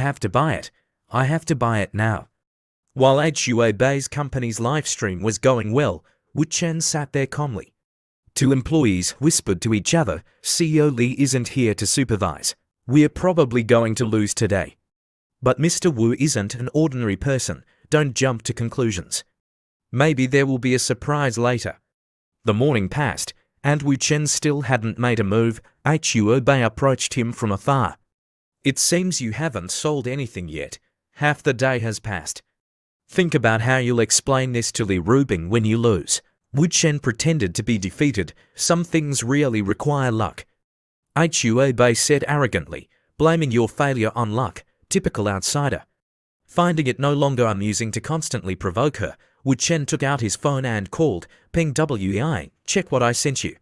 have to buy it. I have to buy it now. While Hua Bei's company's livestream was going well, Wu Chen sat there calmly. Two employees whispered to each other, CEO Li isn't here to supervise. We're probably going to lose today. But Mr. Wu isn't an ordinary person, don't jump to conclusions. Maybe there will be a surprise later. The morning passed, and Wu Chen still hadn't made a move. Hua Bei approached him from afar. It seems you haven't sold anything yet. Half the day has passed. Think about how you'll explain this to Li Rubing when you lose. Wu Chen pretended to be defeated. Some things really require luck. Hua Bei said arrogantly, blaming your failure on luck, typical outsider. Finding it no longer amusing to constantly provoke her, Wu Chen took out his phone and called, Ping Wei, check what I sent you.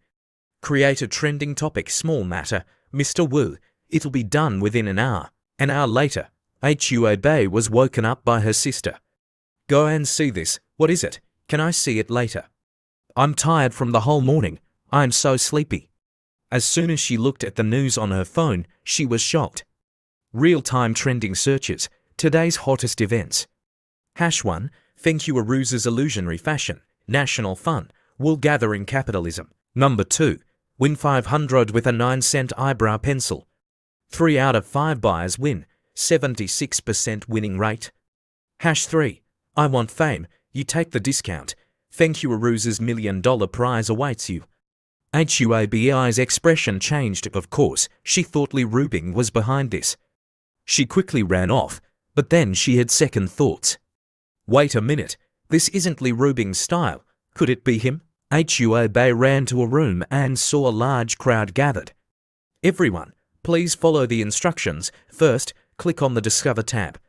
Create a trending topic, small matter, Mr. Wu, it'll be done within an hour. An hour later, Hua Bei was woken up by her sister. Go and see this, what is it? Can I see it later? I'm tired from the whole morning, I'm so sleepy. As soon as she looked at the news on her phone, she was shocked. Real-time trending searches, today's hottest events. #1, Feng Huaru's illusionary fashion, national fun, wool gathering capitalism. Number 2, win 500 with a 9-cent eyebrow pencil. 3 out of 5 buyers win, 76% winning rate. #3, I want fame, you take the discount. Feng Huaru's $1 million prize awaits you. Hua Bei's expression changed, of course, she thought Li Rubing was behind this. She quickly ran off, but then she had second thoughts. Wait a minute, this isn't Li Rubing's style, could it be him? Hua Bei ran to a room and saw a large crowd gathered. Everyone, please follow the instructions. First, click on the Discover tab.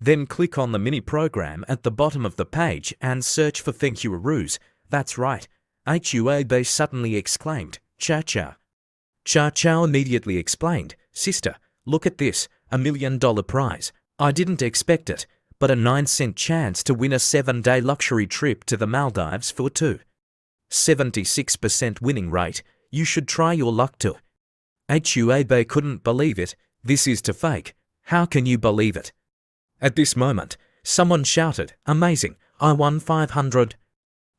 Then click on the mini program at the bottom of the page and search for Feng Huaru's. That's right, Hua Bei suddenly exclaimed, Cha Cha. Cha Cha immediately explained, Sister, look at this, $1 million prize. I didn't expect it, but a 9-cent chance to win a 7-day luxury trip to the Maldives for 2. 76% winning rate, you should try your luck too. Hua Bei couldn't believe it, this is too fake, how can you believe it? At this moment, someone shouted, amazing, I won 500.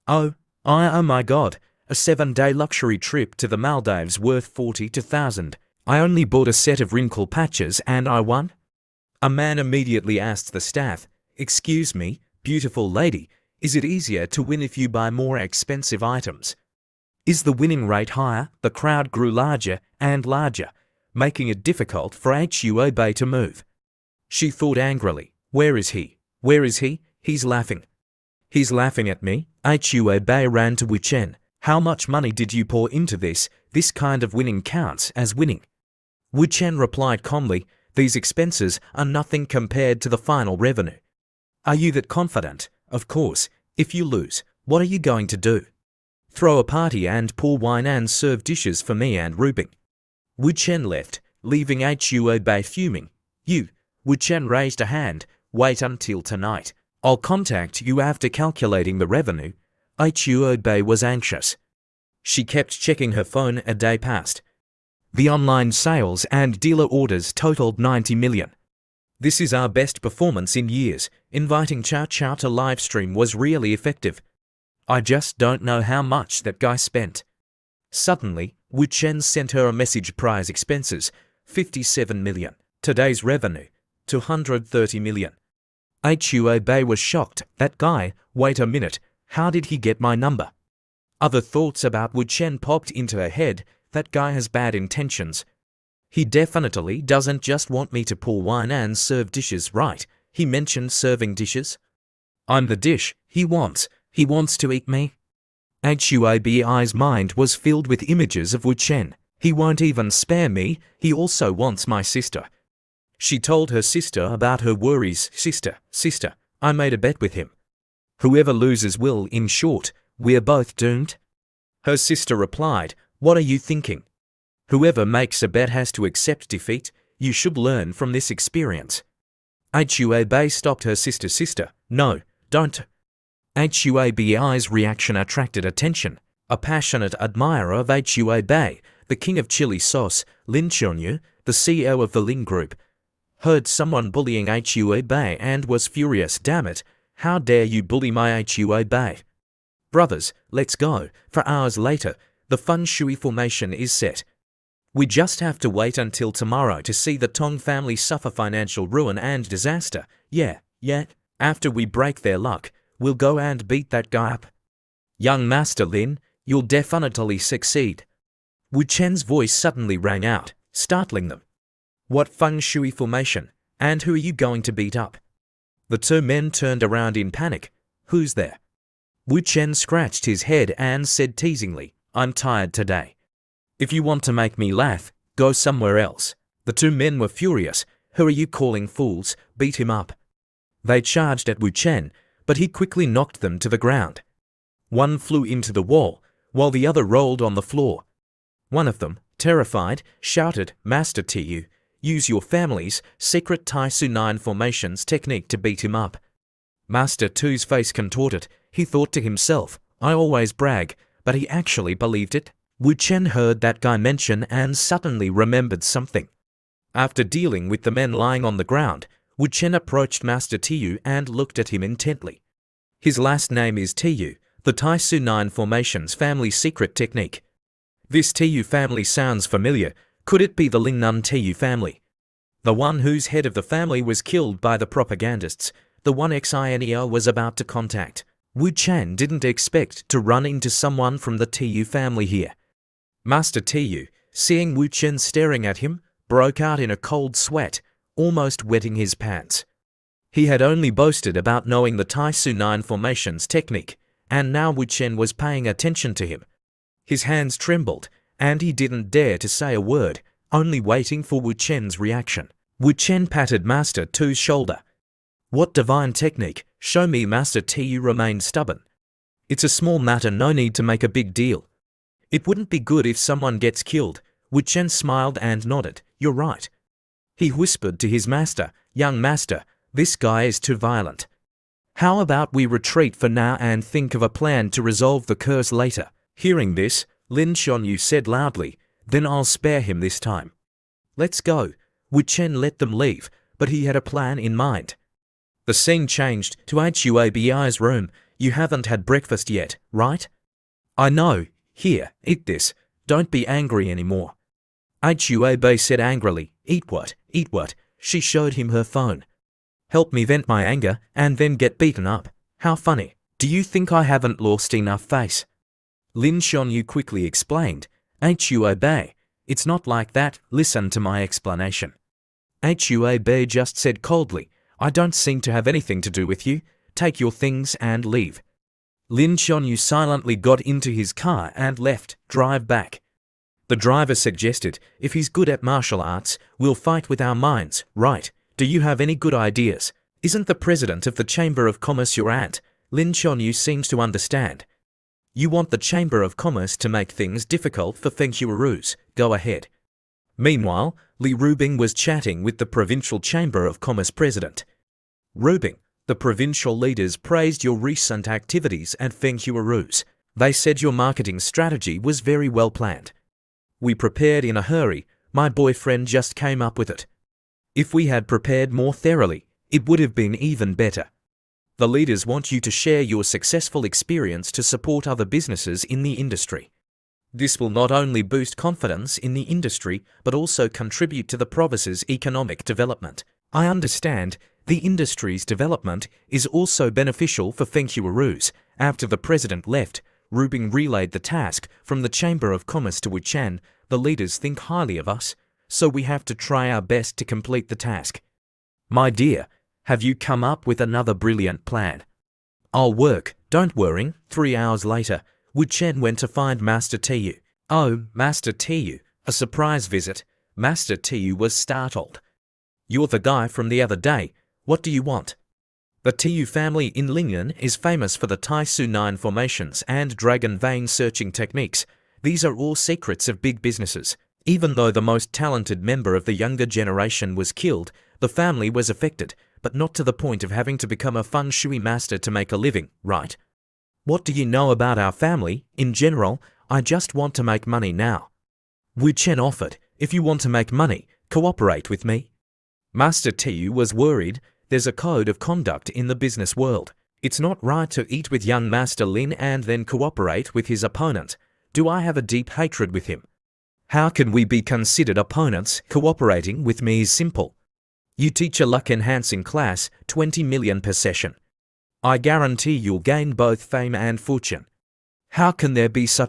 Oh my god, a 7-day luxury trip to the Maldives worth 42,000. I only bought a set of wrinkle patches and I won? A man immediately asked the staff, excuse me, beautiful lady, is it easier to win if you buy more expensive items? Is the winning rate higher? The crowd grew larger and larger, making it difficult for Hua Bei to move. She thought angrily, where is he? Where is he? He's laughing. He's laughing at me. Hua Bei ran to Wu Chen. How much money did you pour into this? This kind of winning counts as winning. Wu Chen replied calmly, these expenses are nothing compared to the final revenue. Are you that confident? Of course. If you lose, what are you going to do? Throw a party and pour wine and serve dishes for me and Rubing. Wu Chen left, leaving Hua Bei fuming. Wu Chen raised a hand, wait until tonight. I'll contact you after calculating the revenue. Hua Bei was anxious. She kept checking her phone. A day passed. The online sales and dealer orders totaled 90 million. This is our best performance in years. Inviting Chow Chow to livestream was really effective. I just don't know how much that guy spent. Suddenly, Wu Chen sent her a message. Prize expenses, 57 million. Today's revenue, 230 million. Hua Bei was shocked. That guy, wait a minute, how did he get my number? Other thoughts about Wu Chen popped into her head. That guy has bad intentions. He definitely doesn't just want me to pour wine and serve dishes, right? He mentioned serving dishes. I'm the dish he wants to eat me. Hua Bei's mind was filled with images of Wu Chen. He won't even spare me, he also wants my sister. She told her sister about her worries. Sister, I made a bet with him. Whoever loses will, in short, we're both doomed. Her sister replied, what are you thinking? Whoever makes a bet has to accept defeat. You should learn from this experience. Hua Bei stopped her sister. No, don't. Hua Bei's reaction attracted attention. A passionate admirer of Hua Bei, the king of chili sauce, Lin Chunyu, the CEO of the Lin Group, heard someone bullying Hua Bei and was furious. Damn it, how dare you bully my Hua Bei? Brothers, let's go. For hours later, the feng shui formation is set. We just have to wait until tomorrow to see the Tong family suffer financial ruin and disaster. Yeah. After we break their luck, we'll go and beat that guy up. Young Master Lin, you'll definitely succeed. Wu Chen's voice suddenly rang out, startling them. What feng shui formation, and who are you going to beat up? The two men turned around in panic. Who's there? Wu Chen scratched his head and said teasingly, I'm tired today. If you want to make me laugh, go somewhere else. The two men were furious. Who are you calling fools? Beat him up. They charged at Wu Chen, but he quickly knocked them to the ground. One flew into the wall, while the other rolled on the floor. One of them, terrified, shouted, Master Tu, use your family's secret Tai Su 9 formations technique to beat him up. Master Tu's face contorted. He thought to himself, I always brag, but he actually believed it. Wu Chen heard that guy mention and suddenly remembered something. After dealing with the men lying on the ground, Wu Chen approached Master Tu and looked at him intently. His last name is Tu, the Tai Su 9 formations family secret technique. This Tu family sounds familiar. Could it be the Lingnan Tu family? The one whose head of the family was killed by the propagandists, the one Xineo was about to contact. Wu Chen didn't expect to run into someone from the Tu family here. Master Tu, seeing Wu Chen staring at him, broke out in a cold sweat, almost wetting his pants. He had only boasted about knowing the Tai Su 9 formations technique, and now Wu Chen was paying attention to him. His hands trembled, and he didn't dare to say a word, only waiting for Wu Chen's reaction. Wu Chen patted Master Tu's shoulder. What divine technique? Show me. Master Tu remained stubborn. It's a small matter, no need to make a big deal. It wouldn't be good if someone gets killed. Wu Chen smiled and nodded. You're right. He whispered to his master, Young Master, this guy is too violent. How about we retreat for now and think of a plan to resolve the curse later? Hearing this, Lin Xuanyu said loudly, Then I'll spare him this time. Let's go. Wu Chen let them leave, but he had a plan in mind. The scene changed to Hua Bei's room. You haven't had breakfast yet, right? I know. Here, eat this. Don't be angry anymore. Hua Bei said angrily. Eat what? Eat what? She showed him her phone. Help me vent my anger and then get beaten up. How funny. Do you think I haven't lost enough face? Lin Xuanyu quickly explained. Hua Bei, it's not like that. Listen to my explanation. Hua Bei just said coldly, I don't seem to have anything to do with you. Take your things and leave. Lin Xuanyu silently got into his car and left. Drive back. The driver suggested, if he's good at martial arts, we'll fight with our minds, right? Do you have any good ideas? Isn't the president of the Chamber of Commerce your aunt? Lin Xuanyu seems to understand. You want the Chamber of Commerce to make things difficult for Feng Huarus. Go ahead. Meanwhile, Li Rubing was chatting with the Provincial Chamber of Commerce president. Rubing, the provincial leaders praised your recent activities at Feng Huarus. They said your marketing strategy was very well planned. We prepared in a hurry. My boyfriend just came up with it. If we had prepared more thoroughly, it would have been even better. The leaders want you to share your successful experience to support other businesses in the industry. This will not only boost confidence in the industry, but also contribute to the province's economic development. I understand the industry's development is also beneficial for Feng Huarus. After the president left, Rubing relayed the task from the Chamber of Commerce to Wu Chen. The leaders think highly of us, so we have to try our best to complete the task. My dear, have you come up with another brilliant plan? I'll work, don't worry. 3 hours later, Wu Chen went to find Master Tu. Oh, Master Tu, a surprise visit. Master Tu was startled. You're the guy from the other day. What do you want? The Tu family in Lingnan is famous for the Tai Su 9 formations and dragon vein searching techniques. These are all secrets of big businesses. Even though the most talented member of the younger generation was killed, the family was affected, but not to the point of having to become a feng shui master to make a living, right? What do you know about our family? In general, I just want to make money now. Wu Chen offered, if you want to make money, cooperate with me. Master Tiu was worried. There's a code of conduct in the business world. It's not right to eat with young Master Lin and then cooperate with his opponent. Do I have a deep hatred with him? How can we be considered opponents? Cooperating with me is simple. You teach a luck-enhancing class, 20 million per session. I guarantee you'll gain both fame and fortune. How can there be such